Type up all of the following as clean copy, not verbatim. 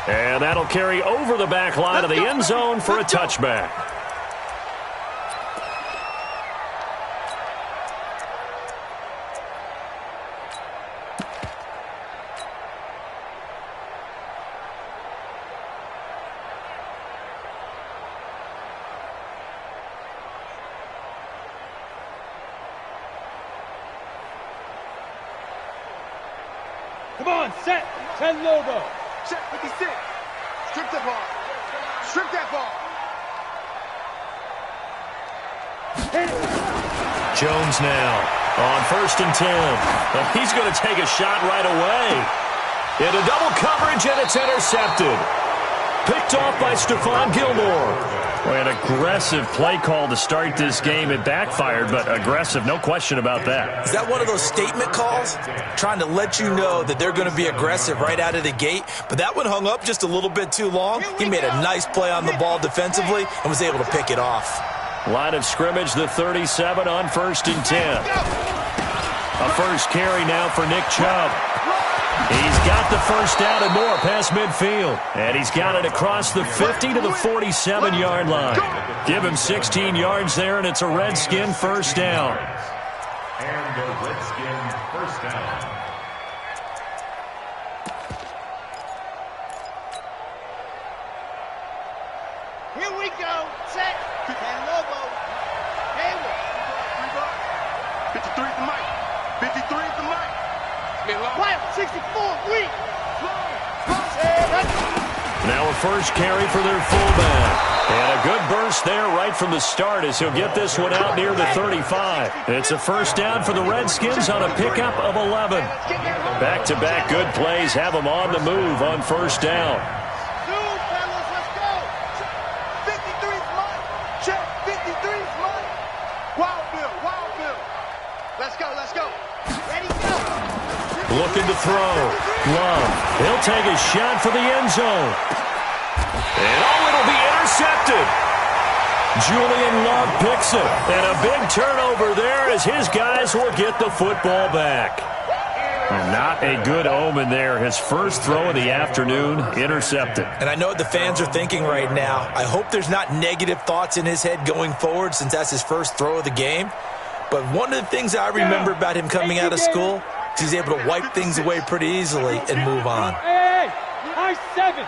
And that'll carry over the back line of the end zone for a touchback. Come on, set. 10 Lobo. Check 56. Strip that ball. Strip that ball. Jones now on 1st and 10. He's going to take a shot right away. Into double coverage, and it's intercepted. Picked off by Stephon Gilmore. Boy, an aggressive play call to start this game. It backfired, but aggressive, no question about that. Is that one of those statement calls? Trying to let you know that they're going to be aggressive right out of the gate, but that one hung up just a little bit too long. He made a nice play on the ball defensively and was able to pick it off. Line of scrimmage, the 37 on 1st and 10. A first carry now for Nick Chubb. He's got the first down and more past midfield. And he's got it across the 50 to the 47-yard line. Give him 16 yards there, and it's a Redskin first down. And a Redskin first down. Here we go. Set. And Lobo. Hayward. 53 is the mic. 53 is the mic. Quiet. 64. Weak. Now a first carry for their fullback. And a good burst there right from the start as he'll get this one out near the 35. It's a first down for the Redskins on a pickup of 11. Back-to-back good plays have them on the move on first down. Looking to throw. Love. He'll take a shot for the end zone. And it'll be intercepted. Julian Love picks it. And a big turnover there as his guys will get the football back. And not a good omen there. His first throw of the afternoon intercepted. And I know what the fans are thinking right now. I hope there's not negative thoughts in his head going forward since that's his first throw of the game. But one of the things I remember about him coming out of school, he's able to wipe things away pretty easily and move on. Hey, high 7.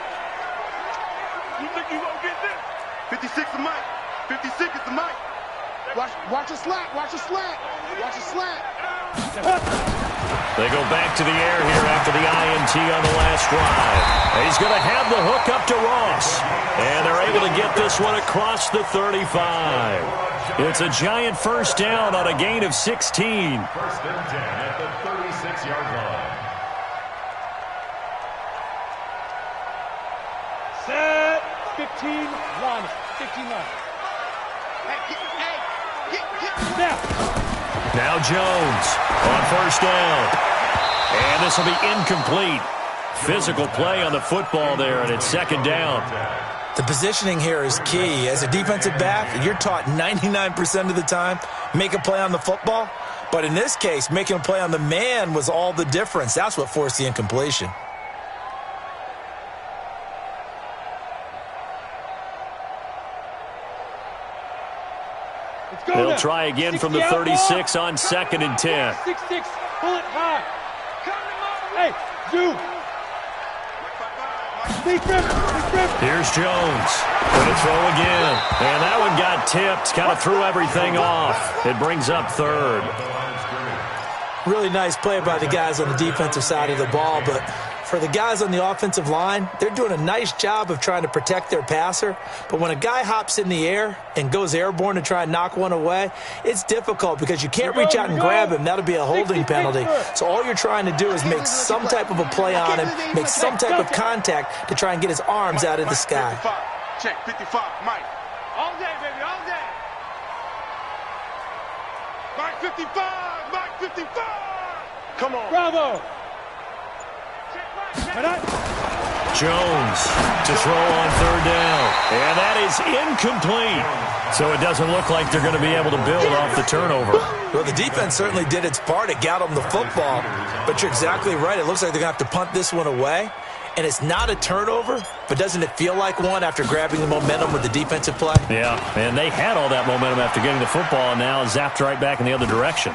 You think you gonna get this? 56 is the mic. 56 is the mic. Watch a slat. Watch a slat. Watch a slat. They go back to the air here after the INT on the last drive. And he's going to have the hook up to Ross. And they're able to get this one across the 35. It's a giant first down on a gain of 16. 1st and 10 at the 36-yard line. Set. 15 line. 15 line. Now Jones on first down. And this will be incomplete. Physical play on the football there, and it's second down. The positioning here is key. As a defensive back, you're taught 99% of the time, make a play on the football. But in this case, making a play on the man was all the difference. That's what forced the incompletion. They'll try again from the 36 on 2nd and 10. 6-6, pull it high. Hey, zoom. Here's Jones. Going to throw again. And that one got tipped. Kind of threw everything off. It brings up 3rd. Really nice play by the guys on the defensive side of the ball, but for the guys on the offensive line, they're doing a nice job of trying to protect their passer. But when a guy hops in the air and goes airborne to try and knock one away, it's difficult because you can't reach out and grab him. That'll be a holding penalty. So all you're trying to do is make some type of a play on him, make some type of contact to try and get his arms out of the sky. Check 55, Mike. All day, baby, all day. Mike 55, Mike 55. Come on. Bravo. Jones to throw on 3rd down. And that is incomplete. So it doesn't look like they're going to be able to build off the turnover. Well, the defense certainly did its part. It got them the football. But you're exactly right. It looks like they're going to have to punt this one away. and it's not a turnover, but doesn't it feel like one after grabbing the momentum with the defensive play? Yeah, and they had all that momentum after getting the football, and now zapped right back in the other direction.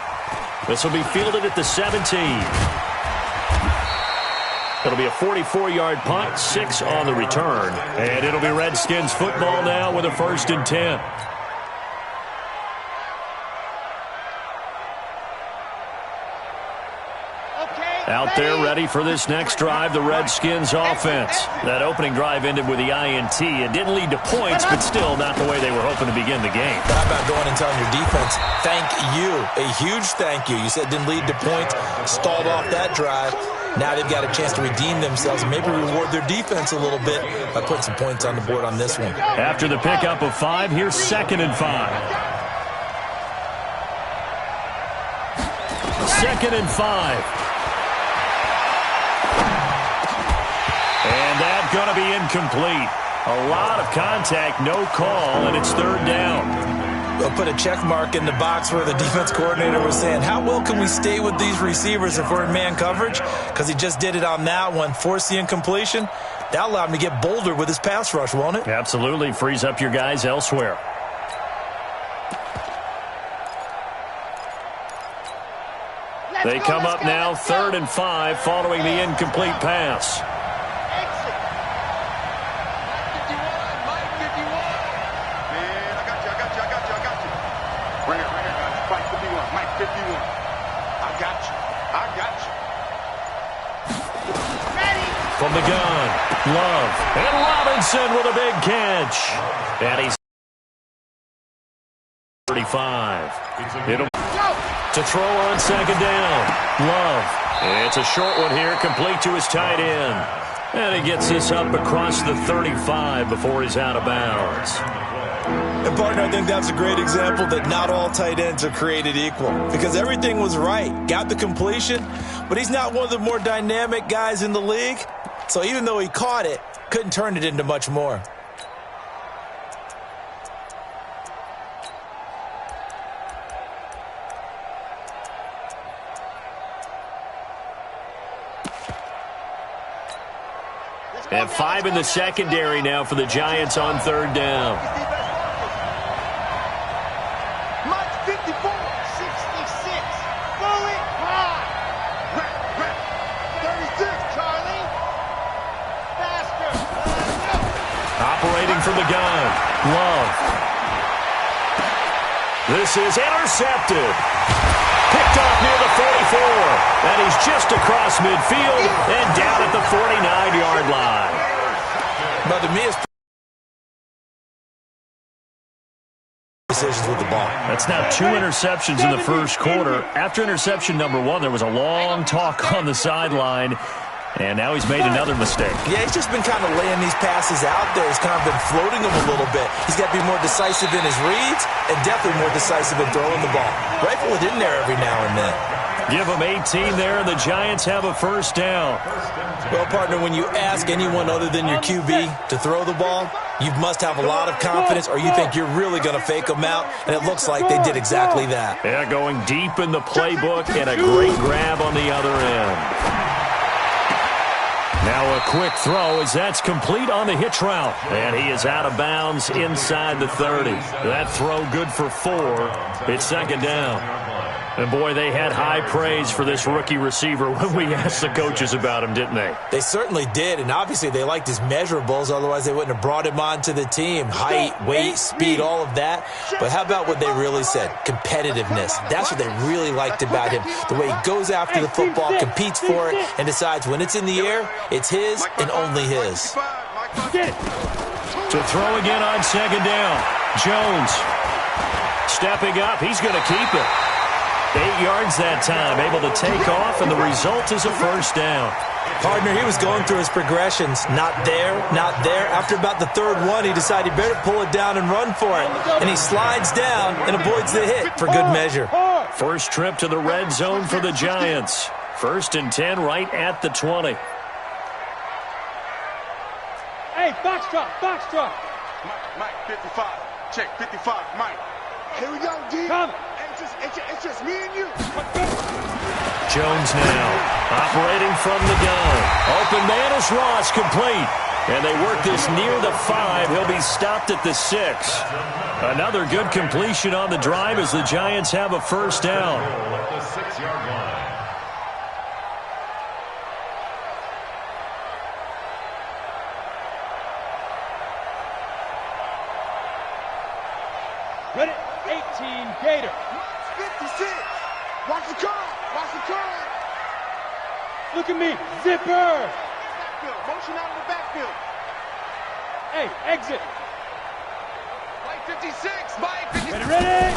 This will be fielded at the 17. It'll be a 44-yard punt, 6 on the return. And it'll be Redskins football now with a 1st and 10. Out there ready for this next drive, the Redskins offense. That opening drive ended with the INT. It didn't lead to points, but still not the way they were hoping to begin the game. How about going and telling your defense, thank you, a huge thank you. You said it didn't lead to points, stalled off that drive. Now they've got a chance to redeem themselves and maybe reward their defense a little bit by putting some points on the board on this one. After the pickup of 5, here's 2nd and 5. 2nd and 5. And that's going to be incomplete. A lot of contact, no call, and it's 3rd down. They'll put a check mark in the box where the defense coordinator was saying, how well can we stay with these receivers if we're in man coverage? Because he just did it on that one, forced the incompletion. That allowed him to get bolder with his pass rush, won't it? Absolutely. Frees up your guys elsewhere. They come up now 3rd and 5 following the incomplete pass. From the gun, Love, and Robinson with a big catch. And he's 35. It'll to throw on 2nd down. Love. It's a short one here, complete to his tight end. And he gets this up across the 35 before he's out of bounds. And, partner, I think that's a great example that not all tight ends are created equal because everything was right. Got the completion, but he's not one of the more dynamic guys in the league. So even though he caught it, couldn't turn it into much more. And 5 in the secondary now for the Giants on 3rd down. Mike 54, 66. Bullet high. 36, Charlie. Faster. Operating from the gun. Love. This is intercepted. Picked off near the 44. And he's just across midfield and down at the 49-yard line. But to me, it's decisions with the ball. That's now 2 interceptions in the first quarter. After interception number 1, there was a long talk on the sideline. And now he's made another mistake. Yeah, he's just been kind of laying these passes out there. He's kind of been floating them a little bit. He's got to be more decisive in his reads and definitely more decisive in throwing the ball. Rifle it in there every now and then. Give him 18 there, and the Giants have a 1st down. Well, partner, when you ask anyone other than your QB to throw the ball, you must have a lot of confidence or you think you're really going to fake them out, and it looks like they did exactly that. Yeah, going deep in the playbook and a great grab on the other end. Now a quick throw as that's complete on the hitch route. And he is out of bounds inside the 30. That throw good for 4. It's 2nd down. And, boy, they had high praise for this rookie receiver when we asked the coaches about him, didn't they? They certainly did, and obviously they liked his measurables. Otherwise, they wouldn't have brought him onto the team. Height, weight, speed, all of that. But how about what they really said? Competitiveness. That's what they really liked about him. The way he goes after the football, competes for it, and decides when it's in the air, it's his and only his. To throw again on 2nd down. Jones stepping up. He's going to keep it. 8 yards that time, able to take off, and the result is a 1st down. Partner, he was going through his progressions. Not there, not there. After about the 3rd one, he decided he better pull it down and run for it. And he slides down and avoids the hit for good measure. First trip to the red zone for the Giants. 1st and 10 right at the 20. Hey, box truck. Mike, 55. Check, 55, Mike. Here we go, D. Come. It's just me and you. Jones now, operating from the gun. Open man is Ross, complete. And they work this near the 5. He'll be stopped at the 6. Another good completion on the drive as the Giants have a first down. At the 6-yard line. Ready? 18, Gator. 56. Watch the curve. Watch the curve. Look at me. Zipper. Backfield. Motion out of the backfield. Hey, exit. Mike 56. Mike 56. Ready?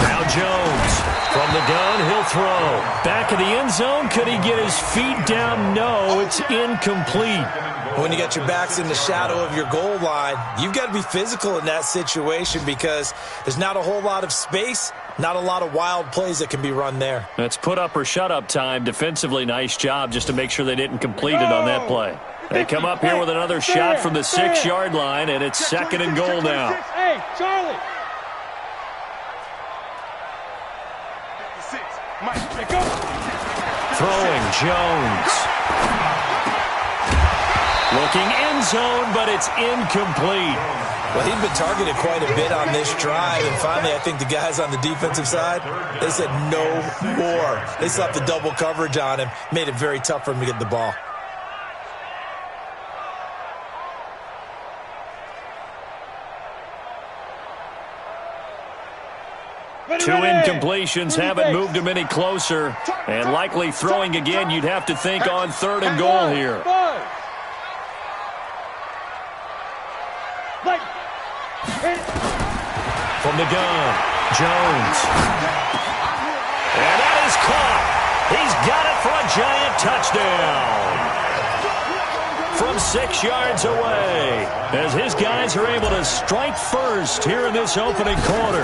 Now Jones from the gun, he'll throw. Back of the end zone, could he get his feet down? No, it's incomplete. When you got your backs in the shadow of your goal line, you've got to be physical in that situation because there's not a whole lot of space, not a lot of wild plays that can be run there. That's put up or shut up time. Defensively, nice job just to make sure they didn't complete it on that play. They come up here with another shot from the 6-yard line, and it's second and goal now. Hey, Charlie. 56. Mike. Go. Throwing Jones. Looking end zone, but it's incomplete. Well, he'd been targeted quite a bit on this drive, and finally I think the guys on the defensive side, they said no more. They slapped the double coverage on him, made it very tough for him to get the ball. Two incompletions haven't moved him any closer, and likely throwing again, you'd have to think on third and goal here. From the gun, Jones. And that is caught. He's got it for a Giant touchdown. From 6 yards away, as his guys are able to strike first here in this opening quarter.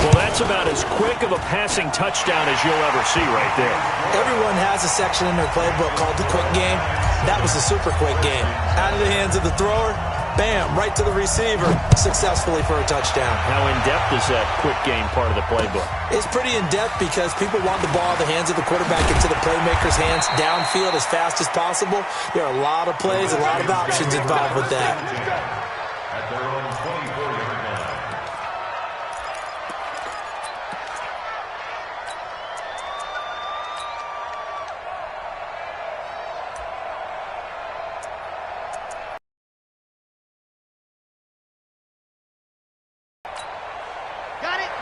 Well, that's about as quick of a passing touchdown as you'll ever see right there. Everyone has a section in their playbook called the quick game. That was a super quick game. Out of the hands of the thrower, bam, right to the receiver, successfully for a touchdown. How in-depth is that quick game part of the playbook? It's pretty in-depth because people want the ball in the hands of the quarterback into the playmaker's hands downfield as fast as possible. There are a lot of plays, a lot of options involved with that. At their own 24-yard line.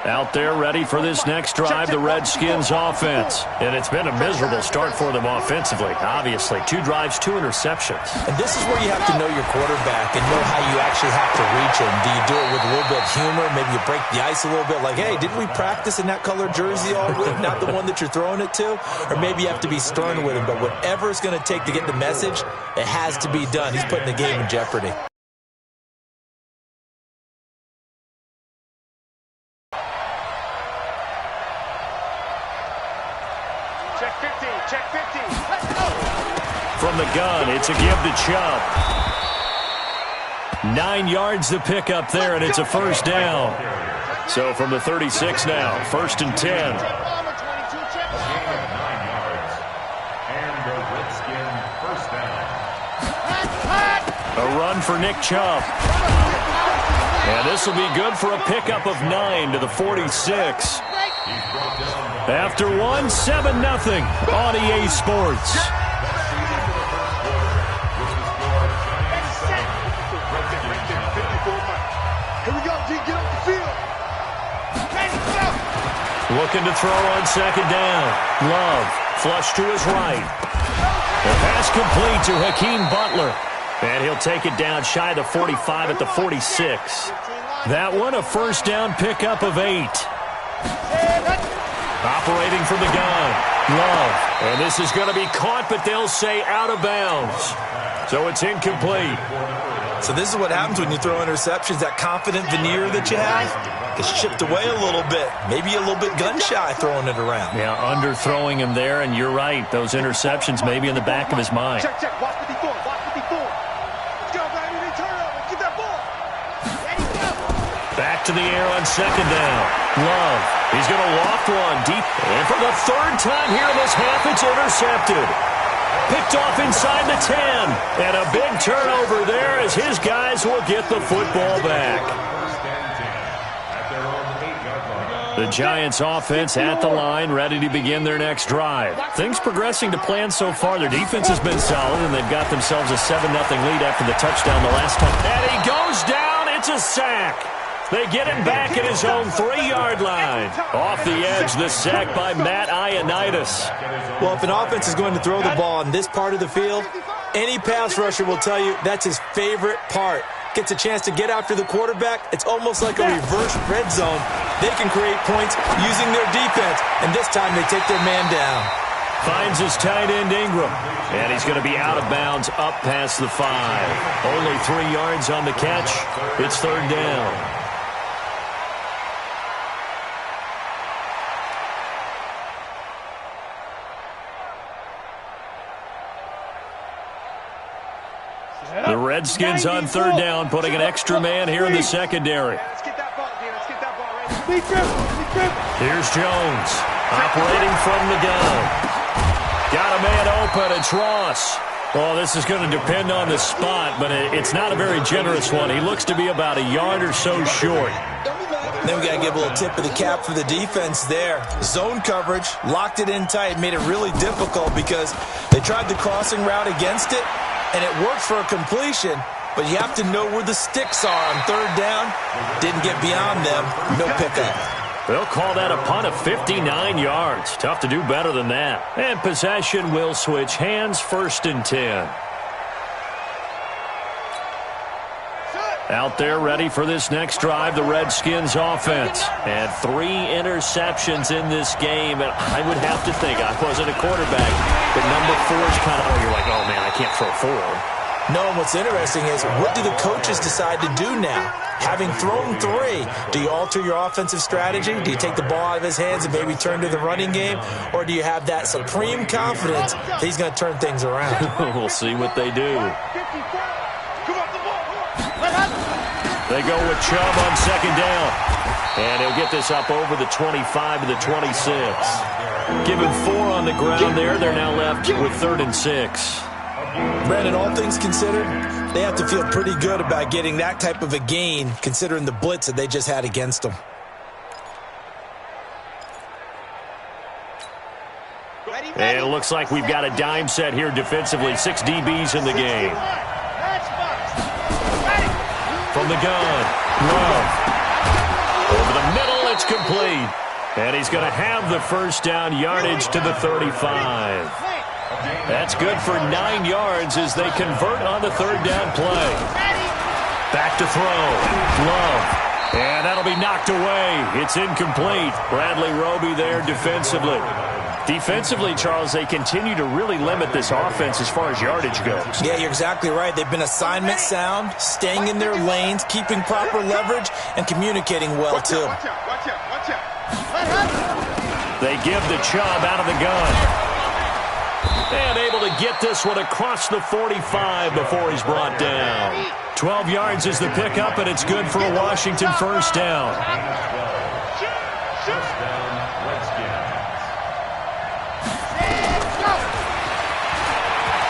Out there ready for this next drive, the Redskins offense. And it's been a miserable start for them offensively. Obviously, 2 drives, 2 interceptions. And this is where you have to know your quarterback and know how you actually have to reach him. Do you do it with a little bit of humor? Maybe you break the ice a little bit like, hey, didn't we practice in that colored jersey all week? Not the one that you're throwing it to? Or maybe you have to be stern with him. But whatever it's going to take to get the message, it has to be done. He's putting the game in jeopardy. From the gun, it's a give to Chubb. 9 yards to pick up there, and it's a first down. So from the 36 now, first and 10. Gain of 9 yards. And the Redskin first down. A run for Nick Chubb. And this will be good for a pickup of 9 to the 46. After 1, 7-0 on EA Sports. Looking to throw on second down. Love, flush to his right. The pass complete to Hakeem Butler. And he'll take it down shy of the 45 at the 46. That one a first down pickup of 8. Operating from the gun. Love. And this is going to be caught, but they'll say out of bounds. So it's incomplete. So this is what happens when you throw interceptions. That confident veneer that you have gets chipped away a little bit. Maybe a little bit gun-shy throwing it around. Yeah, underthrowing him there, and you're right. Those interceptions may be in the back of his mind. Check, check. Watch 54. Watch 54. Let's go, baby. Turn over. Get that ball. Ready, go. Back to the air on second down. Love He's going to loft one deep. And for the third time here in this half, it's intercepted. Picked off inside the 10. And a big turnover there as his guys will get the football back. The Giants offense at the line, ready to begin their next drive. Things progressing to plan so far. Their defense has been solid, and they've got themselves a 7-0 lead after the touchdown the last time. And he goes down. It's a sack. They get him back at his own 3-yard line. Off the edge, the sack by Matt Ioannidis. Well, if an offense is going to throw the ball in this part of the field, any pass rusher will tell you that's his favorite part. Gets a chance to get after the quarterback. It's almost like a reverse red zone. They can create points using their defense, and this time they take their man down. Finds his tight end Ingram, and he's going to be out of bounds up past the 5. Only 3 yards on the catch. It's third down. The Redskins on third down, putting an extra man here in the secondary. Here's Jones, operating from the gun. Got a man open, it's Ross. Well, this is going to depend on the spot, but it's not a very generous one. He looks to be about a yard or so short. Then we got to give a little tip of the cap for the defense there. Zone coverage, locked it in tight, made it really difficult because they tried the crossing route against it, and it worked for a completion, but you have to know where the sticks are on third down. Didn't get beyond them. No pickup. They'll call that a punt of 59 yards. Tough to do better than that. And possession will switch hands, 1st and 10. Out there ready for this next drive, the Redskins offense. And 3 interceptions in this game. And I would have to think, I wasn't a quarterback, but number 4 is kind of, you're like, oh man, I can't throw 4. No, and what's interesting is, what do the coaches decide to do now? Having thrown 3, do you alter your offensive strategy? Do you take the ball out of his hands and maybe turn to the running game? Or do you have that supreme confidence that he's going to turn things around? We'll see what they do. They go with Chubb on second down. And he'll get this up over the 25 to the 26. Give him 4 on the ground there. They're now left with 3rd and 6. Brandon, all things considered, they have to feel pretty good about getting that type of a gain, considering the blitz that they just had against them. And it looks like we've got a dime set here defensively. 6 DBs in the game. From the gun, Love. Over the middle, it's complete. And he's going to have the first down, yardage to the 35. That's good for 9 yards as they convert on the third down play. Back to throw. Love. And that'll be knocked away. It's incomplete. Bradley Roby there defensively. Defensively, Charles, they continue to really limit this offense as far as yardage goes. Yeah, you're exactly right. They've been assignment sound, staying in their lanes, keeping proper leverage, and communicating well, too. Watch out. They give the Chubb out of the gun. And able to get this one across the 45 before he's brought down. 12 yards is the pickup, and it's good for a Washington first down.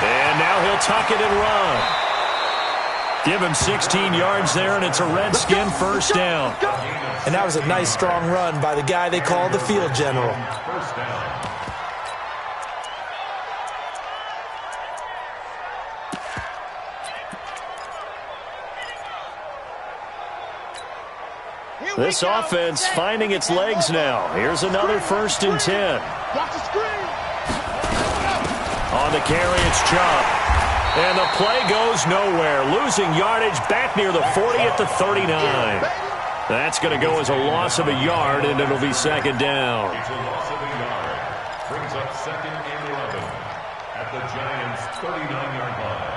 And now he'll tuck it and run. Give him 16 yards there, and it's a Redskin first down. And that was a nice, strong run by the guy they call the field general. This offense finding its legs now. Here's another 1st and 10. Watch the screen. On the carry, it's Chubb. And the play goes nowhere. Losing yardage back near the 40 at the 39. That's going to go as a loss of a yard, and it'll be second down. It's a loss of a yard. Brings up 2nd and 11 at the Giants' 39-yard line.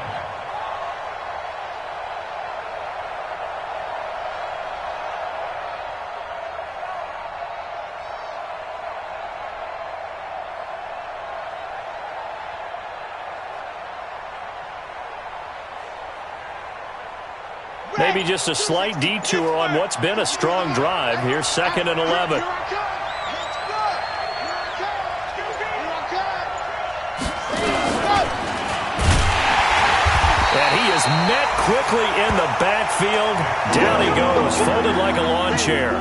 Maybe just a slight detour on what's been a strong drive. Here's 2nd and 11. met quickly in the backfield. Down he goes, folded like a lawn chair.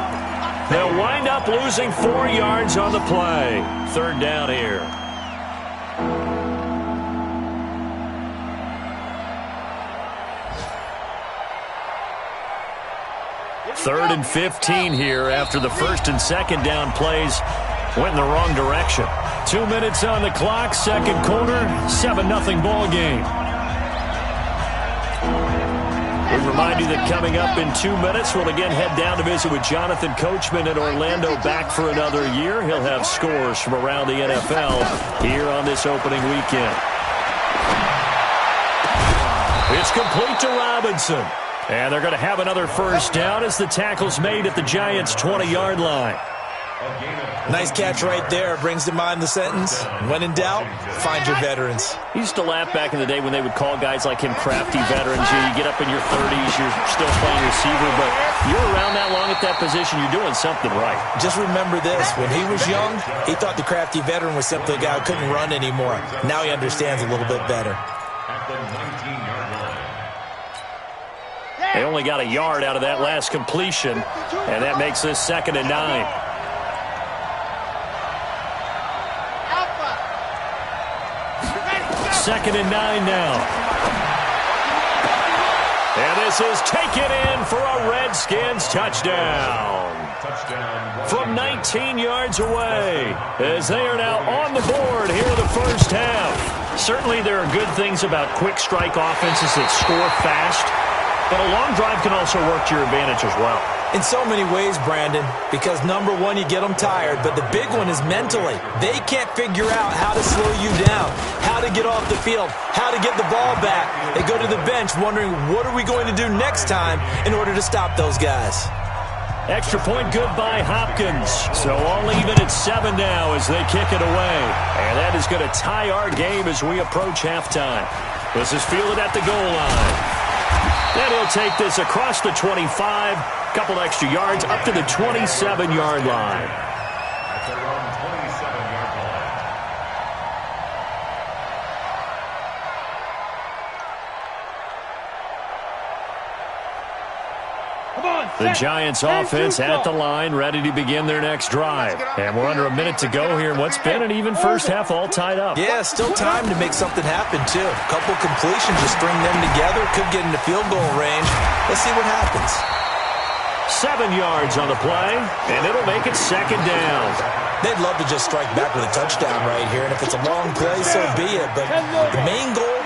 They'll wind up losing 4 yards on the play. 3rd down here. Third and 15 here after the 1st and 2nd down plays went in the wrong direction. 2 minutes on the clock, 2nd quarter, 7-0 ball game. We remind you that coming up in 2 minutes, we'll again head down to visit with Jonathan Coachman in Orlando, back for another year. He'll have scores from around the NFL here on this opening weekend. It's complete to Robinson. And they're going to have another 1st down as the tackle's made at the Giants' 20-yard line. Nice catch right there. Brings to mind the sentence, when in doubt, find your veterans. He used to laugh back in the day when they would call guys like him crafty veterans. You get up in your 30s, you're still playing receiver, but you're around that long at that position, you're doing something right. Just remember this. When he was young, he thought the crafty veteran was simply a guy who couldn't run anymore. Now he understands a little bit better. At the 19-yard line. They only got a yard out of that last completion, and that makes this 2nd and 9. Second and 9 now. And this is taken in for a Redskins touchdown. From 19 yards away, as they are now on the board here in the 1st half. Certainly there are good things about quick strike offenses that score fast, but a long drive can also work to your advantage as well. In so many ways, Brandon, because number one, you get them tired, but the big one is mentally. They can't figure out how to slow you down, how to get off the field, how to get the ball back. They go to the bench wondering, what are we going to do next time in order to stop those guys? Extra point good by Hopkins. So all even at 7 now as they kick it away. And that is going to tie our game as we approach halftime. This is fielded at the goal line. And he'll take this across the 25, couple extra yards up to the 27-yard line. That's around 27-yard line. The Giants offense at the line, ready to begin their next drive. And we're under a minute to go here in what's been an even 1st half, all tied up. Yeah, still time to make something happen, too. A couple completions, just string them together, could get into field goal range. Let's see what happens. 7 yards on the play, and it'll make it 2nd down. They'd love to just strike back with a touchdown right here, and if it's a long play, so be it. But the main goal,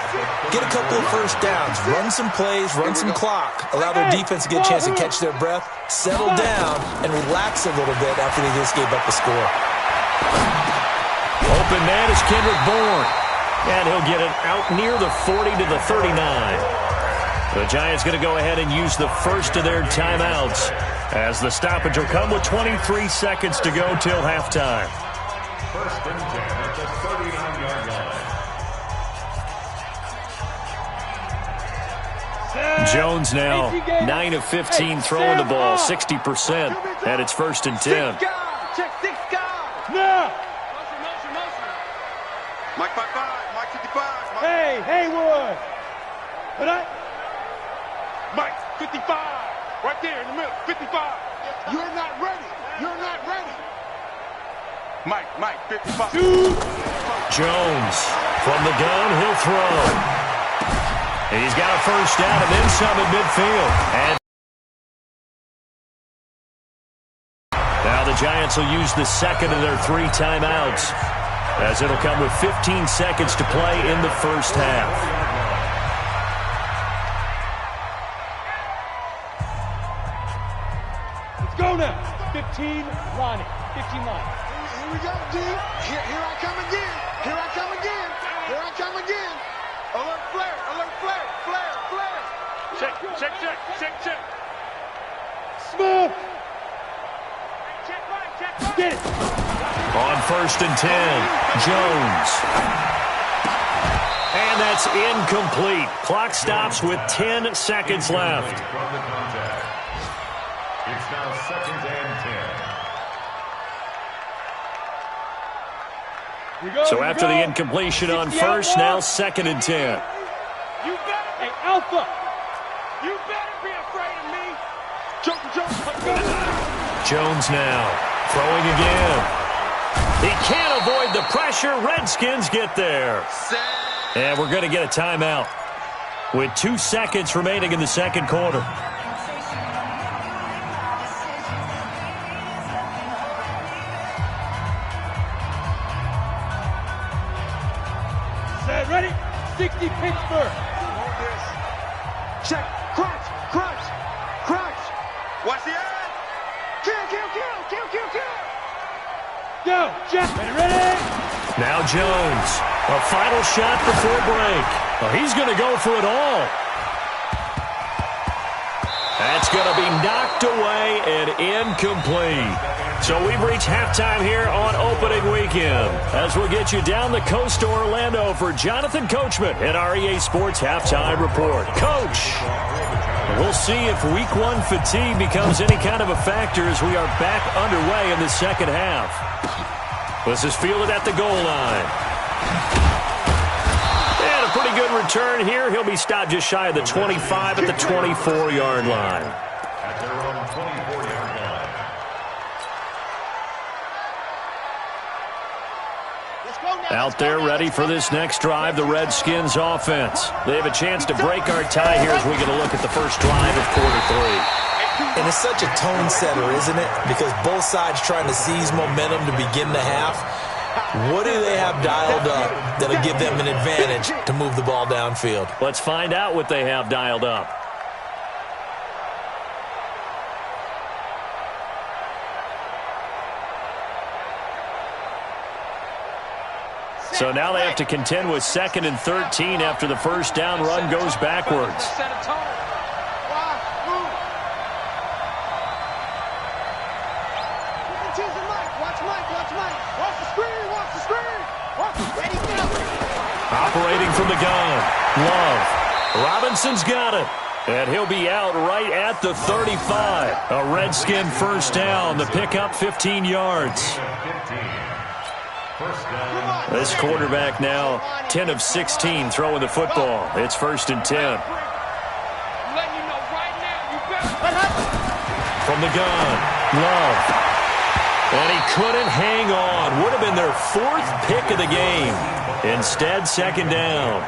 get a couple of 1st downs, run some plays, run some clock, allow their defense to get a chance to catch their breath, settle down, and relax a little bit after they just gave up the score. Open man is Kendrick Bourne, and he'll get it out near the 40 to the 39. The Giants going to go ahead and use the 1st of their timeouts as the stoppage will come with 23 seconds to go till halftime. 1st and 10 at the 39-yard line. Jones now 9 of 15 throwing the ball, 60%, and it's 1st and 10. Check 6 guys. No. Mike 5-5, Mike 55. Hey, Haywood. What I? Mike 55. Right there in the middle, 55. You're not ready. You're not ready. Mike 55. Jones from the gun, he'll throw. He's got a 1st down and then some at midfield. And now the Giants will use the 2nd of their 3 timeouts, as it'll come with 15 seconds to play in the 1st half. Go now. 15 line. 15 line. Here we go, D. Here I come again. Here I come again. Here I come again. Alert flare. Alert flare. Flare. Check. Smith. Get it. On 1st and 10, Jones. And that's incomplete. Clock stops with 10 seconds left. From the contact. It's now 2nd and 10. So after the incompletion on 1st, now 2nd and 10. You got it. Hey, Alpha! You better be afraid of me! Jones now, throwing again. He can't avoid the pressure. Redskins get there. And we're going to get a timeout with 2 seconds remaining in the second quarter. Set, ready? 60 Pittsburgh. Check. Crunch. Watch the end. Kill. Go, Jack. Ready? Now Jones, a final shot before break. Well, he's going to go for it all. That's going to be knocked away and incomplete. So we've reached halftime here on opening weekend. As we'll get you down the coast to Orlando for Jonathan Coachman at our EA Sports Halftime Report. Coach, we'll see if Week 1 fatigue becomes any kind of a factor as we are back underway in the second half. This is fielded at the goal line. And a pretty good return here. He'll be stopped just shy of the 25 at the 24-yard line. At their own 24-yard line. Out there ready for this next drive, the Redskins offense. They have a chance to break our tie here as we get a look at the first drive of quarter 3. And it's such a tone setter, isn't it? Because both sides trying to seize momentum to begin the half. What do they have dialed up that'll give them an advantage to move the ball downfield? Let's find out what they have dialed up. So now they have to contend with 2nd and 13 after the first down run goes backwards. Operating from the gun. Love. Robinson's got it. And he'll be out right at the 35. A Redskin first down. The pickup 15 yards. This quarterback now 10 of 16 throwing the football. It's 1st and 10. From the gun. Love. And he couldn't hang on. Would have been their 4th pick of the game. Instead, 2nd down.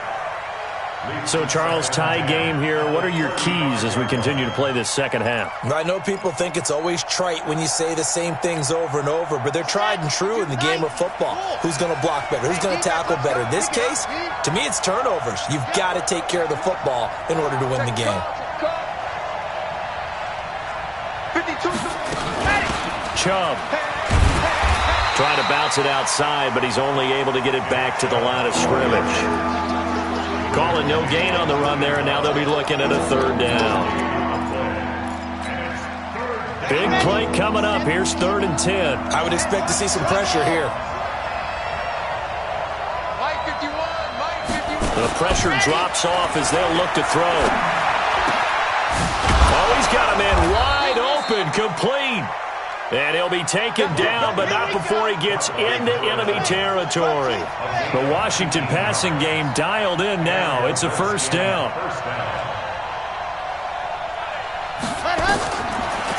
So, Charles, tie game here. What are your keys as we continue to play this second half? I know people think it's always trite when you say the same things over and over, but they're tried and true in the game of football. Who's going to block better? Who's going to tackle better? In this case, to me, it's turnovers. You've got to take care of the football in order to win the game. Chubb. Trying to bounce it outside, but he's only able to get it back to the line of scrimmage. Calling no gain on the run there, and now they'll be looking at a 3rd down. Big play coming up. Here's 3rd and 10. I would expect to see some pressure here. The pressure drops off as they'll look to throw. Oh, he's got a man wide open, complete. And he'll be taken down, but not before he gets into enemy territory. The Washington passing game dialed in now. It's a 1st down.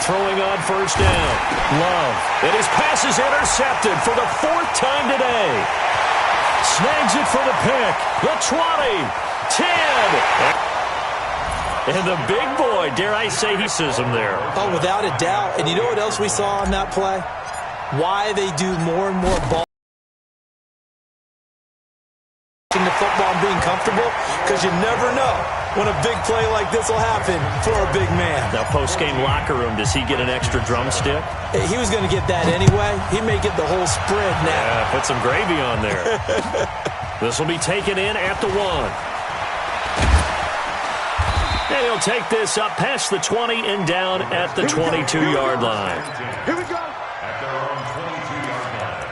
Throwing on 1st down. Love. And his pass is intercepted for the 4th time today. Snags it for the pick. The 20. 10. And the big boy, dare I say, he says him there. Oh, without a doubt. And you know what else we saw on that play? Why they do more and more ball the football and being comfortable, because you never know when a big play like this will happen for a big man. Now, post-game locker room, does he get an extra drumstick? Hey, he was going to get that anyway. He may get the whole spread now. Yeah, put some gravy on there. This will be taken in at the 1. And he'll take this up past the 20 and down at the 22-yard line. Here we go. At their own 22-yard line.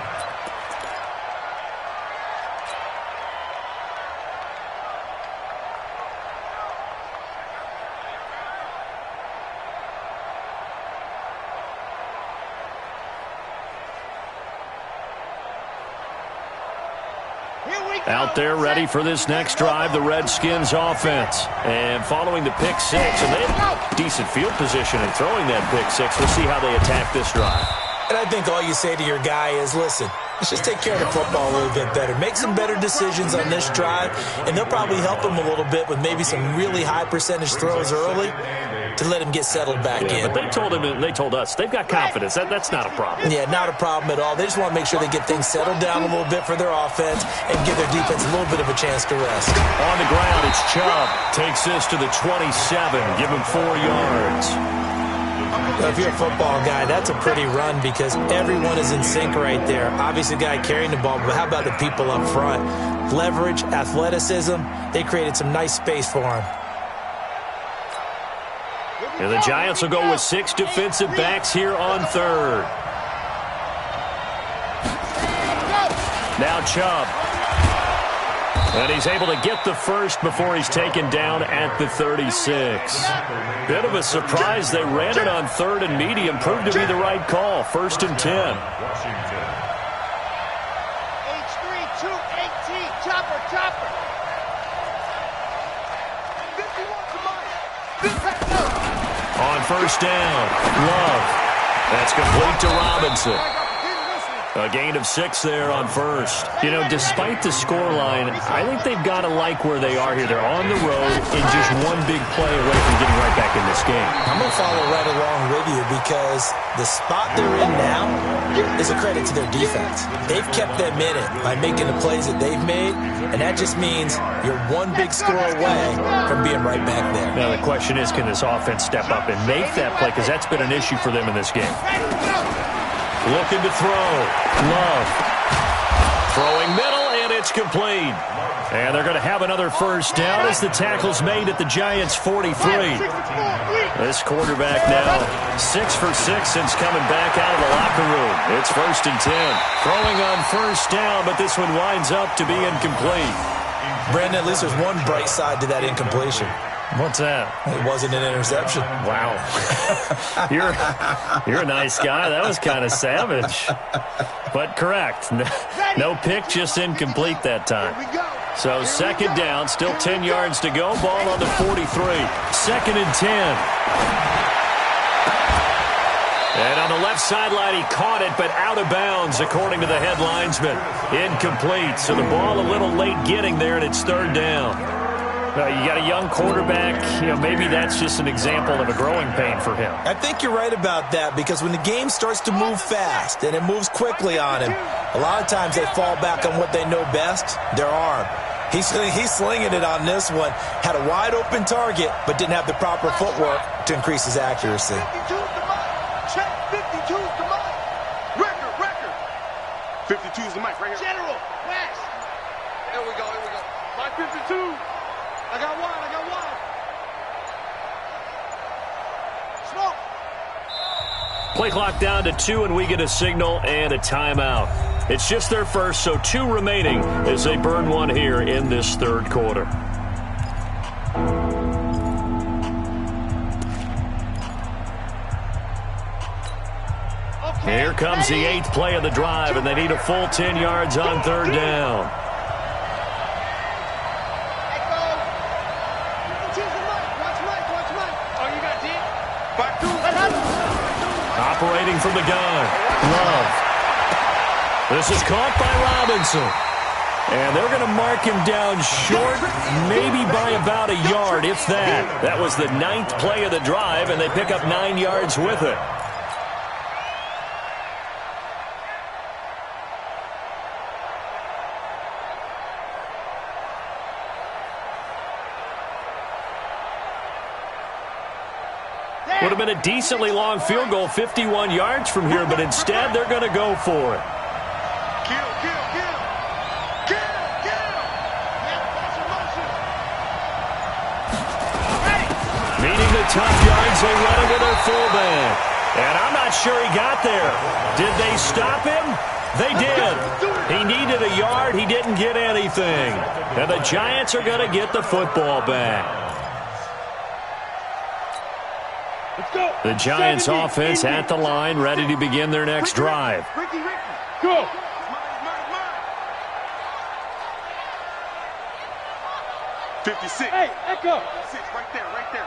Here we Out there ready for this next drive, the Redskins offense. And following the pick six, and they have decent field position in throwing that pick six. We'll see how they attack this drive. And I think all you say to your guy is, listen, let's just take care of the football a little bit better. Make some better decisions on this drive, and they'll probably help him a little bit with maybe some really high percentage throws early to let him get settled back in. But they told him, and they told us, they've got confidence. That's not a problem. Yeah, not a problem at all. They just want to make sure they get things settled down a little bit for their offense and give their defense a little bit of a chance to rest. On the ground, it's Chubb. Takes this to the 27. Give him 4 yards. If you're a football guy, that's a pretty run because everyone is in sync right there. Obviously, the guy carrying the ball, but how about the people up front? Leverage, athleticism, they created some nice space for him. And the Giants will go with 6 defensive backs here on third. Now Chubb. And he's able to get the first before he's taken down at the 36. Bit of a surprise. They ran it on third and medium. Proved to be the right call. 1st and 10. H3-2-18. Chopper. On 1st down, Love. That's complete to Robinson. A gain of 6 there on 1st. You know, despite the scoreline, I think they've got to like where they are here. They're on the road and just one big play away from getting right back in this game. I'm going to follow right along with you because the spot they're in now is a credit to their defense. They've kept them in it by making the plays that they've made, and that just means you're one big score away from being right back there. Now, the question is, can this offense step up and make that play? Because that's been an issue for them in this game. Looking to throw. Love. Throwing middle, and it's complete. And they're going to have another first down as the tackle's made at the Giants' 43. This quarterback now 6 for 6 since coming back out of the locker room. It's 1st and 10. Throwing on 1st down, but this one winds up to be incomplete. Brandon, at least there's one bright side to that incompletion. What's that? It wasn't an interception. Wow. You're a nice guy. That was kind of savage. But correct. No pick, just incomplete that time. So 2nd down, still 10 yards to go. Ball on the 43. 2nd and 10. And on the left sideline, he caught it, but out of bounds, according to the head linesman. Incomplete. So the ball a little late getting there, and it's 3rd down. You got a young quarterback. Maybe that's just an example of a growing pain for him. I think you're right about that because when the game starts to move fast and it moves quickly on him, a lot of times they fall back on what they know best, their arm. He's slinging it on this one. Had a wide open target, but didn't have the proper footwork to increase his accuracy. 52's the mic. Check. 52's the mic. Record. 52's the mic right here. General, West. Here we go. My 52. I got one. Smoke. Play clock down to 2, and we get a signal and a timeout. It's just their first, so 2 remaining as they burn one here in this 3rd quarter. Okay, here comes the 8th play of the drive, and they need a full 10 yards on 3rd down. Operating from the gun. Love. This is caught by Robinson. And they're going to mark him down short, maybe by about a yard, if that. That was the 9th play of the drive, and they pick up 9 yards with it. Would have been a decently long field goal, 51 yards from here, but instead they're going to go for it. Kill. Meeting the top yards, they run it with their fullback. And I'm not sure he got there. Did they stop him? They did. He needed a yard. He didn't get anything. And the Giants are going to get the football back. The Giants offense at the line, ready to begin their next drive. Go. 56. Hey, echo. 56, right there,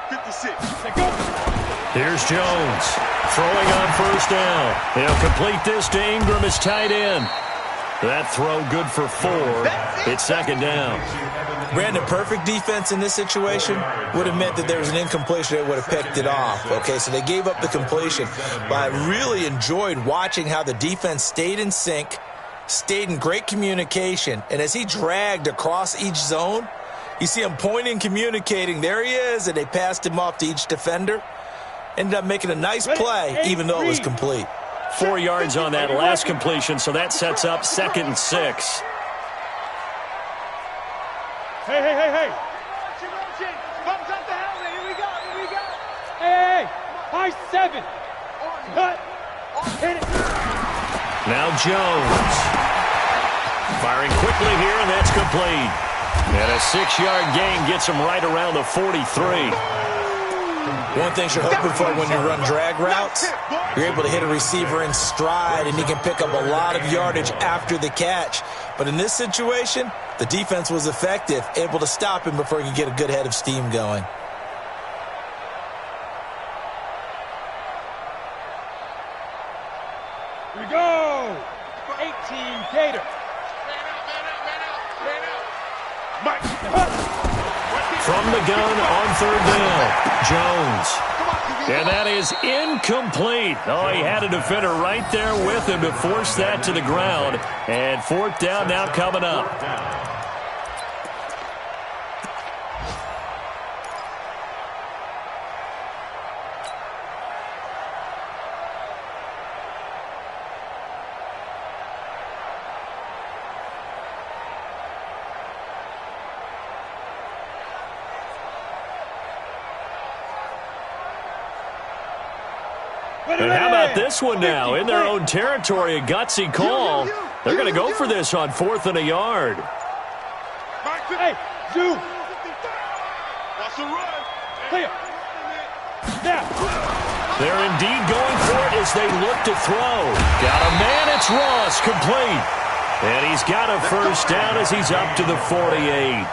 56. Let go. Here's Jones throwing on first down. He'll complete this to Ingram as tight end. That throw good for 4. It's second down. Brandon, perfect defense in this situation would have meant that there was an incompletion. They would have picked it off. Okay, so they gave up the completion. But I really enjoyed watching how the defense stayed in sync, stayed in great communication, and as he dragged across each zone, you see him pointing, communicating. There he is, and they passed him off to each defender. Ended up making a nice play, even though it was complete. 4 yards on that last completion, so that sets up 2nd and 6. Hey. Bumps up the helmet. Here we go. Hey. High 7. Cut. Hit it. Now Jones. Firing quickly here, and that's complete. And a 6-yard gain gets him right around the 43. One thing you're hoping for when you run drag routes, you're able to hit a receiver in stride, and he can pick up a lot of yardage after the catch. But in this situation, the defense was effective, able to stop him before he could get a good head of steam going. Here we go. 18 Gator. Mike. From the gun on 3rd down, Jones. And that is incomplete. Oh, he had a defender right there with him to force that to the ground. And 4th down now coming up. And how about this one now? In their own territory, a gutsy call. They're going to go for this on 4th and a yard. Hey, Zoo. Watch the run. Clear. Now. They're indeed going for it as they look to throw. Got a man, it's Ross, complete. And he's got a first down as he's up to the 48.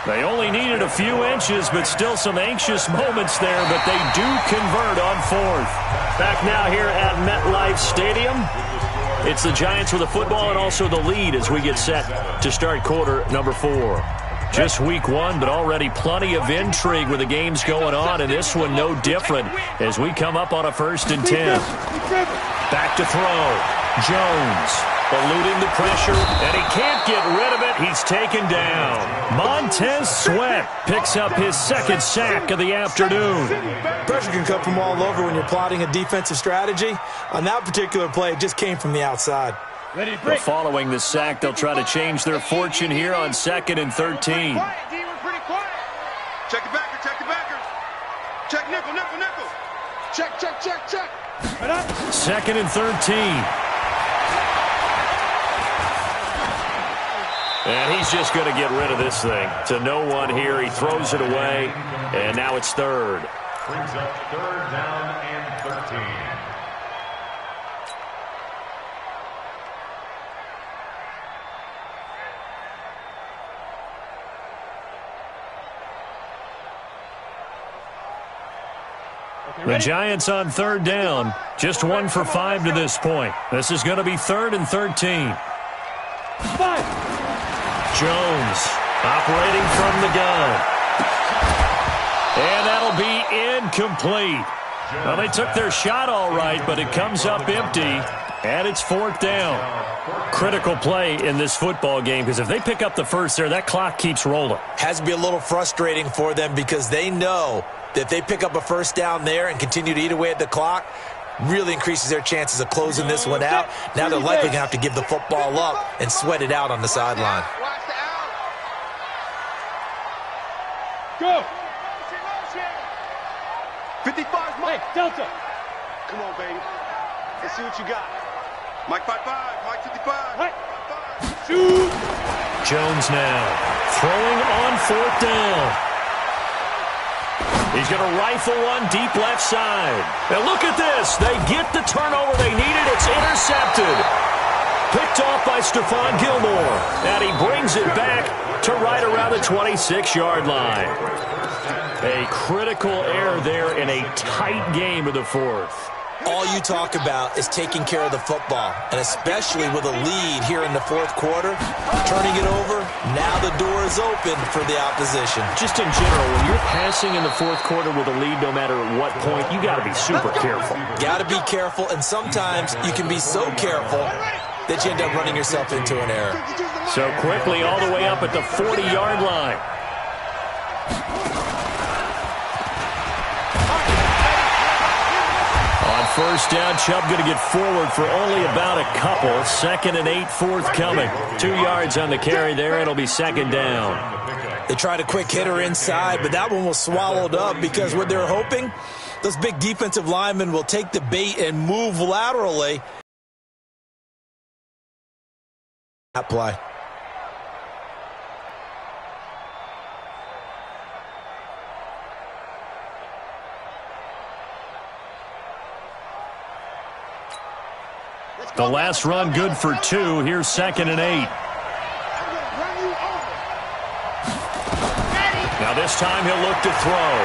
They only needed a few inches, but still some anxious moments there, but they do convert on 4th. Back now here at MetLife Stadium. It's the Giants with the football and also the lead as we get set to start quarter number 4. Just week 1, but already plenty of intrigue with the games going on, and this one no different as we come up on a 1st and 10. Back to throw. Jones eluding the pressure, and he can't get rid of it. He's taken down. Montez Sweat picks up his 2nd sack of the afternoon. Pressure can come from all over when you're plotting a defensive strategy. On that particular play, it just came from the outside. But following the sack, they'll try to change their fortune here on 2nd and 13. Check the backer. Check nickel. Check. 2nd and 13. And he's just going to get rid of this thing. To no one here. He throws it away, and now it's 3rd. Brings up 3rd down and 13. The Giants on 3rd down. Just 1 for 5 to this point. This is going to be 3rd and 13. 5. Jones operating from the gun. And that'll be incomplete. Well, they took their shot all right, but it comes up empty, and it's 4th down. Critical play in this football game, because if they pick up the first there, that clock keeps rolling. Has to be a little frustrating for them because they know that if they pick up a first down there and continue to eat away at the clock, really increases their chances of closing this one out. Now they're likely going to have to give the football up and sweat it out on the sideline. Go. 55, Mike. Hey, Delta. Come on, baby. Let's see what you got. Mike 55, Mike 55. Hey. Shoot. Jones now throwing on 4th down. He's going to rifle one deep left side. And look at this. They get the turnover they needed. It's intercepted. Picked off by Stephon Gilmore. And he brings it back to right around the 26-yard line. A critical error there in a tight game of the fourth. All you talk about is taking care of the football, and especially with a lead here in the fourth quarter, turning it over, now the door is open for the opposition. Just in general, when you're passing in the fourth quarter with a lead, no matter at what point, you got to be super careful. Got to be careful, and sometimes you can be so careful that you end up running yourself into an error. So quickly all the way up at the 40-yard line. First down, Chubb going to get forward for only about a couple. 2nd and 8 forthcoming. 2 yards on the carry there. It'll be second down. They tried a quick hitter inside, but that one was swallowed up because what they're hoping, those big defensive linemen will take the bait and move laterally. That play. The last run good for 2. Here's 2nd and 8. Now this time he'll look to throw.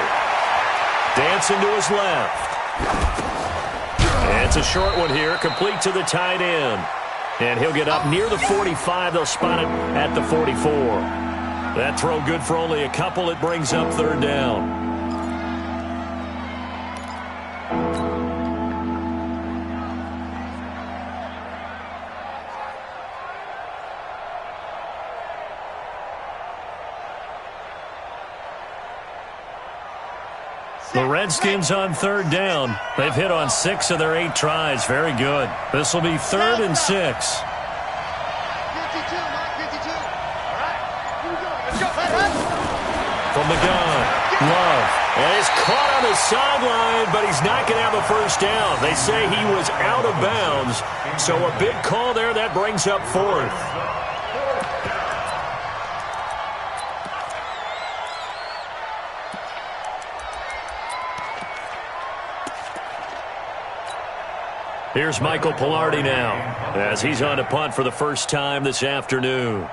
Dancing to his left. And it's a short one here, complete to the tight end. And he'll get up near the 45. They'll spot it at the 44. That throw good for only a couple. It brings up third down. The Redskins on third down. They've hit on 6 of their 8 tries. Very good. This will be 3rd and 6. From the gun, Love. And he's caught on the sideline, but he's not going to have a first down. They say he was out of bounds. So a big call there. That brings up 4th. Here's Michael Pilardi now as he's on to punt for the first time this afternoon.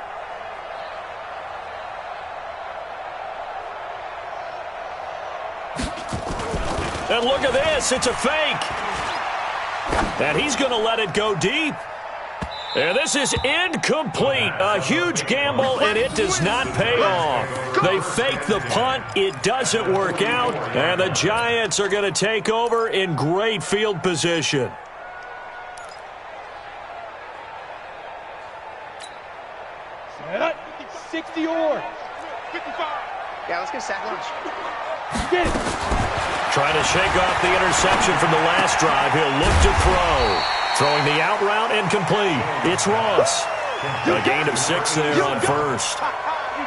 And look at this. It's a fake. And he's going to let it go deep. And this is incomplete. A huge gamble, and it does not pay off. They fake the punt. It doesn't work out. And the Giants are going to take over in great field position. Set up. 60 or 55. Yeah, let's get sack lunch. Get it. Trying to shake off the interception from the last drive. He'll look to throw. Throwing the out route incomplete. It's Ross. A gain of 6 there on first.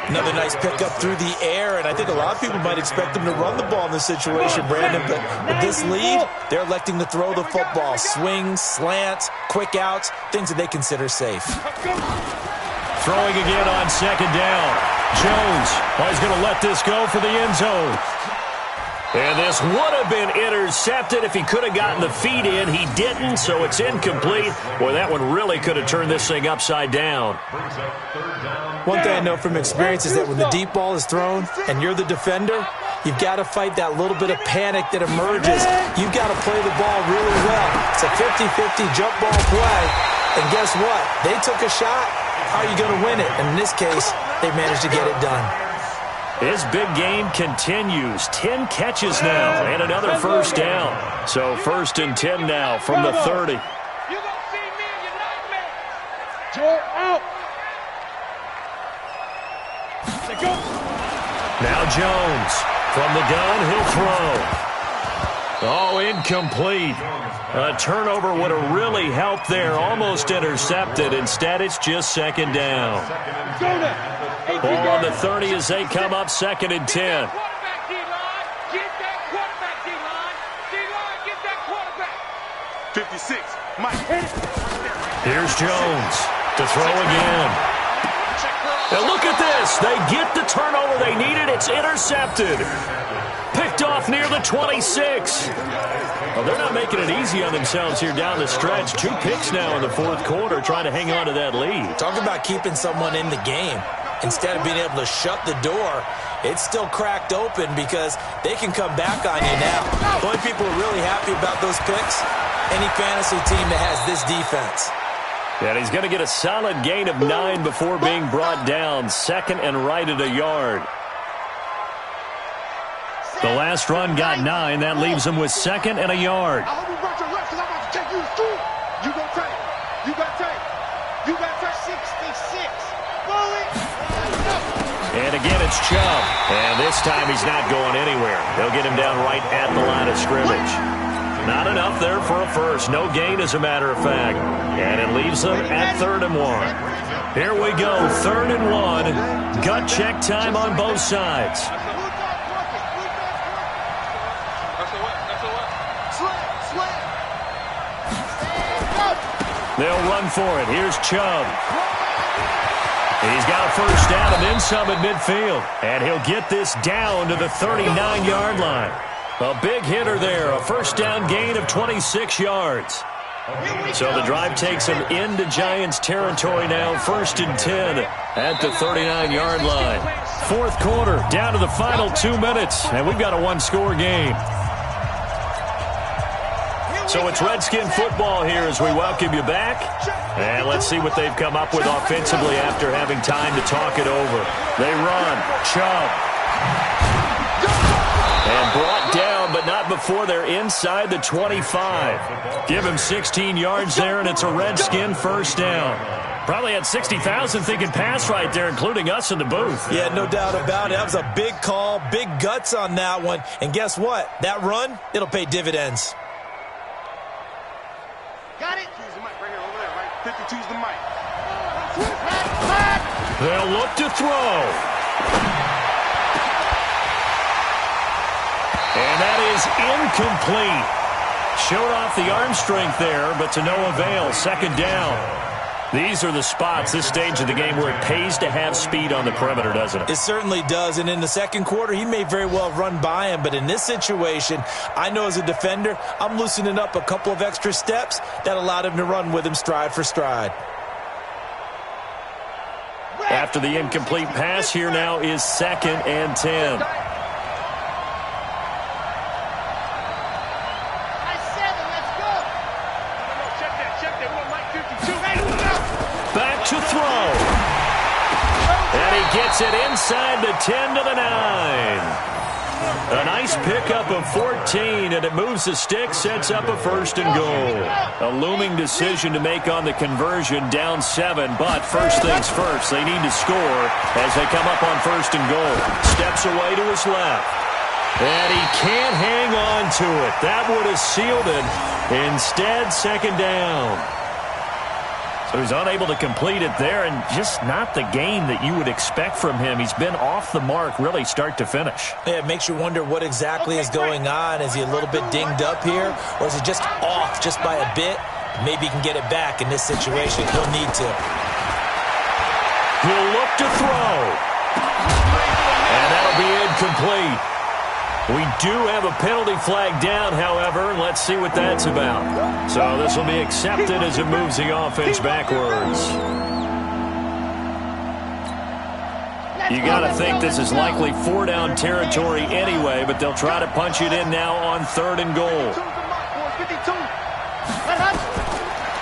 Another nice pickup through the air, and I think a lot of people might expect them to run the ball in this situation, Brandon, but with this lead, they're electing to throw the football. Swings, slants, quick outs, things that they consider safe. Throwing again on second down. Jones, he's going to let this go for the end zone. And this would have been intercepted if he could have gotten the feet in. He didn't, so it's incomplete. Boy, that one really could have turned this thing upside down. One thing I know from experience is that when the deep ball is thrown and you're the defender, you've got to fight that little bit of panic that emerges. You've got to play the ball really well. It's a 50-50 jump ball play. And guess what? They took a shot. How are you going to win it? And in this case, they managed to get it done. His big game continues. 10 catches now and another first down. So 1st and 10 now from the 30. You gonna see me in your nightmare. Joe out. Let's go. Now Jones from the gun. He'll throw. Oh, incomplete. A turnover would have really helped there. Almost intercepted. Instead, it's just second down. Go now. Ball on the 30 as they come up 2nd and 10. Quarterback, D-line. Get that quarterback, D-line. D-line, get that quarterback. 56. Mike. Here's Jones to throw again. And look at this. They get the turnover they needed. It's intercepted. Picked off near the 26. Well, they're not making it easy on themselves here down the stretch. 2 picks now in the fourth quarter trying to hang on to that lead. Talk about keeping someone in the game. instead of being able to shut the door, it's still cracked open because they can come back on you now. The only people who are really happy about those picks, any fantasy team that has this defense. And he's going to get a solid gain of 9 before being brought down. Second and right at a yard. The last run got 9. That leaves him with second and a yard. I hope you brought your reps because I'm about to take you to school. You go take. You got take. You got take. 66. Bullet. And again, it's Chubb. And this time he's not going anywhere. They'll get him down right at the line of scrimmage. Not enough there for a first. No gain, as a matter of fact. And it leaves them at 3rd and 1. Here we go, 3rd and 1. Gut check time on both sides. They'll run for it. Here's Chubb. He's got a first down and then some at midfield. And he'll get this down to the 39-yard line. A big hitter there. A first down gain of 26 yards. So the drive takes him into Giants territory now. 1st and 10 at the 39-yard line. 4th quarter, down to the final 2 minutes. And we've got a one-score game. So it's Redskin football here as we welcome you back. And let's see what they've come up with offensively after having time to talk it over. They run. Chubb. And brought down, but not before they're inside the 25. Give him 16 yards there, and it's a Redskin first down. Probably had 60,000 thinking pass right there, including us in the booth. Yeah, no doubt about it. That was a big call, big guts on that one. And guess what? That run, it'll pay dividends. Got it? Choose the mic right here, over there, right? 50, choose the mic. They'll look to throw. And that is incomplete. Showed off the arm strength there, but to no avail. 2nd down. These are the spots, this stage of the game, where it pays to have speed on the perimeter, doesn't it? It certainly does, and in the 2nd quarter, he may very well run by him, but in this situation, I know as a defender, I'm loosening up a couple of extra steps that allowed him to run with him stride for stride. After the incomplete pass, here now is 2nd and 10. Back to throw. And he gets it inside the 10 to the 9. A nice pickup of 14, and it moves the stick, sets up a 1st and goal. A looming decision to make on the conversion, down 7, but first things first, they need to score as they come up on 1st and goal. Steps away to his left. And he can't hang on to it. That would have sealed it. Instead, 2nd down. So he's unable to complete it there, and just not the game that you would expect from him. He's been off the mark really start to finish. Yeah, it makes you wonder what exactly is going on. Is he a little bit dinged up here, or is he just off just by a bit? Maybe he can get it back in this situation. He'll need to. He'll look to throw. And that'll be incomplete. We do have a penalty flag down, however. Let's see what that's about. So this will be accepted as it moves the offense backwards. You got to think this is likely 4-down territory anyway, but they'll try to punch it in now on 3rd and goal.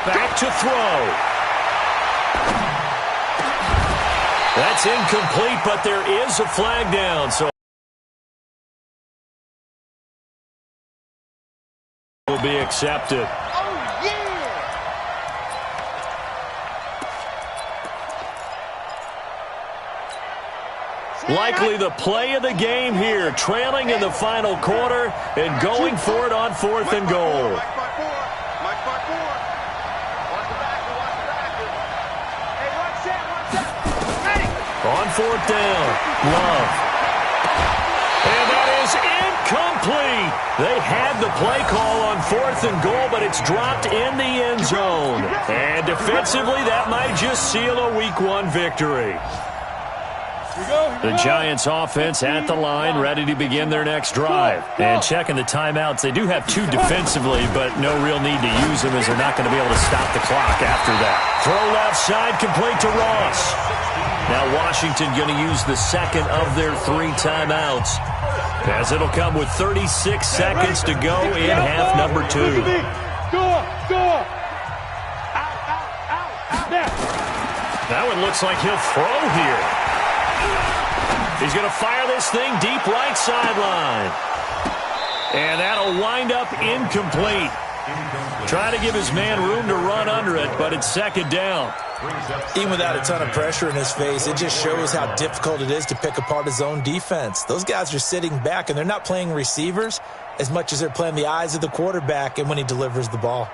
Back to throw. That's incomplete, but there is a flag down, so will be accepted. Likely the play of the game here, trailing in the final quarter and going for it on 4th and goal. On 4th down, Love. And that is incomplete. They had the play call on 4th and goal, but it's dropped in the end zone. And defensively, that might just seal a Week 1 victory. The Giants offense at the line, ready to begin their next drive. And checking the timeouts, they do have 2 defensively, but no real need to use them as they're not going to be able to stop the clock after that. Throw left side, complete to Ross. Now Washington going to use the second of their 3 timeouts, as it'll come with 36 seconds to go in half number 2. That one looks like he'll throw here. He's going to fire this thing deep right sideline. And that'll wind up incomplete. Trying to give his man room to run under it, but it's second down. Even without a ton of pressure in his face, it just shows how difficult it is to pick apart his own defense. Those guys are sitting back, and they're not playing receivers as much as they're playing the eyes of the quarterback and when he delivers the ball.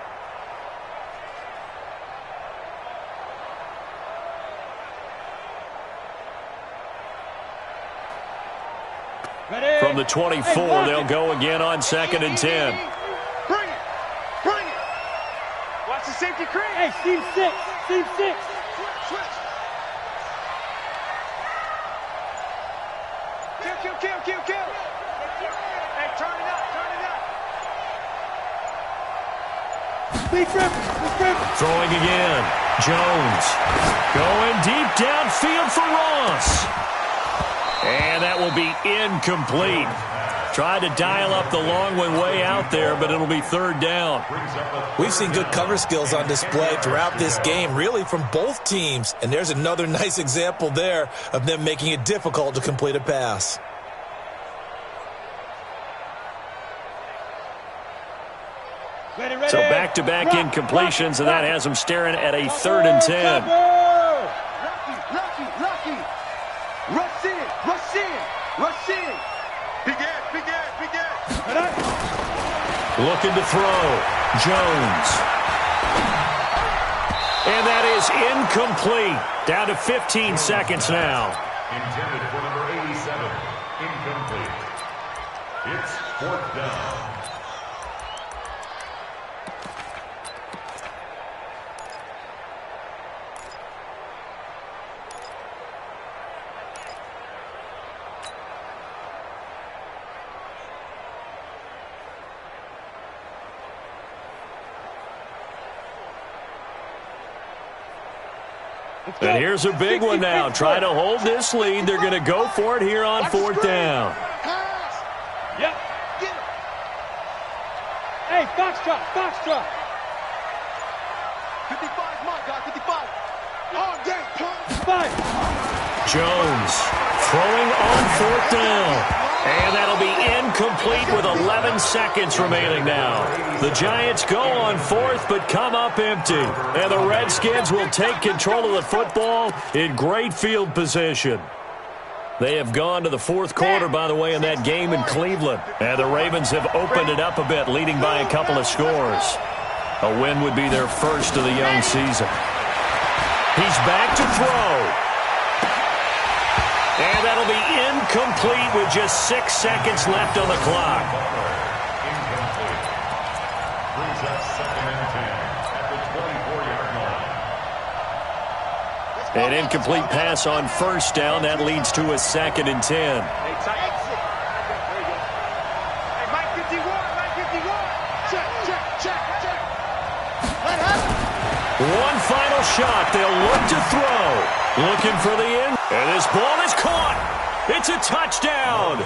From the 24, they'll go again on 2nd and 10. Bring it. Bring it. Watch the safety crease. Hey, Steve 6. Steve 6. Switch. Kill. Hey, turn it up. Throwing again. Jones. Going deep downfield for Ross. And that will be incomplete. Tried to dial up the long one way out there, but it'll be 3rd down. We've seen good cover skills on display throughout this game, really from both teams. And there's another nice example there of them making it difficult to complete a pass. So back-to-back incompletions, and that has them staring at a 3rd and 10. Rush in. Big ass. Looking to throw. Jones. And that is incomplete. Down to 15 seconds now. Intended for number 87. Incomplete. It's 4th down. And here's a big one now. Try to hold this lead. They're going to go for it here on 4th down. Yep. Hey, Foxtrot. 55, my guy, 55. All day, 5. Jones throwing on 4th down. And that'll be incomplete with 11 seconds remaining now. The Giants go on 4th but come up empty. And the Redskins will take control of the football in great field position. They have gone to the 4th quarter, by the way, in that game in Cleveland. And the Ravens have opened it up a bit, leading by a couple of scores. A win would be their first of the young season. He's back to throw. And that'll be incomplete with just 6 seconds left on the clock. Incomplete. Brings up 2nd and 10 at the 24-yard line. An incomplete pass on 1st down. That leads to a 2nd and 10. Hey, Mike 51. Check. Let happen. One final shot. They'll look to throw. Looking for the end. And this ball is caught. It's a touchdown.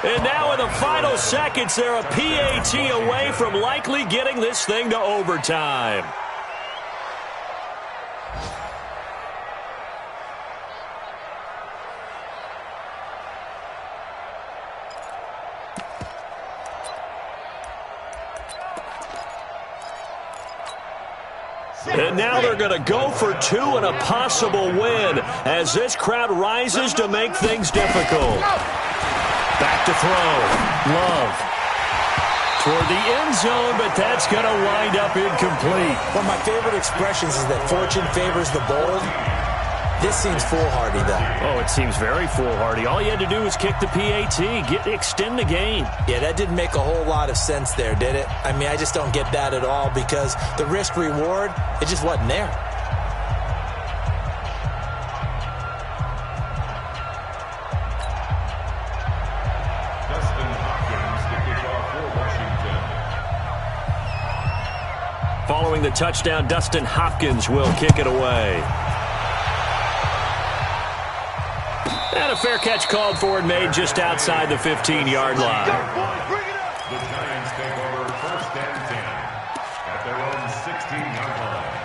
And now in the final seconds, they're a PAT away from likely getting this thing to overtime. And now they're going to go for 2 and a possible win as this crowd rises to make things difficult. Back to throw. Love. Toward the end zone, but that's going to wind up incomplete. One of my favorite expressions is that fortune favors the bold. This seems foolhardy, though. Oh, it seems very foolhardy. All you had to do was kick the PAT, extend the game. Yeah, that didn't make a whole lot of sense there, did it? I mean, I just don't get that at all because the risk-reward, it just wasn't there. Following the touchdown, Dustin Hopkins will kick it away. And a fair catch called for and made just outside the 15-yard line. The Giants take over 1st and 10 at their own 16-yard line.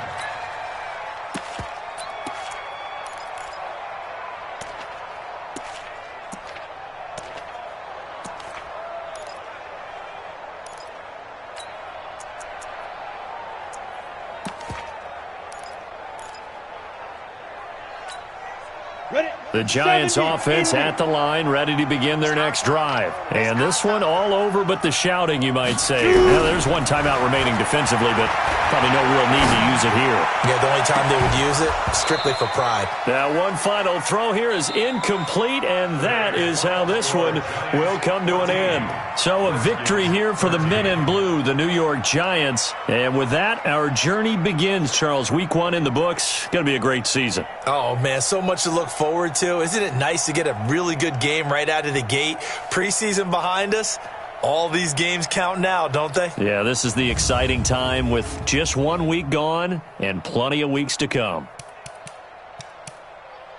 The Giants offense at the line, ready to begin their next drive. And this one all over but the shouting, you might say. Now, there's one timeout remaining defensively, but probably no real need to use it here. Yeah, the only time they would use it, strictly for pride. Now, one final throw here is incomplete, and that is how this one will come to an end. So a victory here for the men in blue, the New York Giants. And with that, our journey begins, Charles. Week 1 in the books. Going to be a great season. Oh, man, so much to look forward to. Isn't it nice to get a really good game right out of the gate? Preseason behind us. All these games count now, don't they? Yeah, this is the exciting time with just 1 week gone and plenty of weeks to come.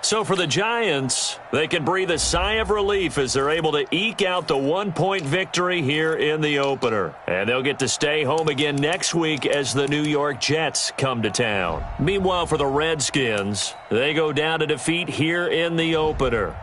So for the Giants, they can breathe a sigh of relief as they're able to eke out the 1-point victory here in the opener. And they'll get to stay home again next week as the New York Jets come to town. Meanwhile, for the Redskins, they go down to defeat here in the opener.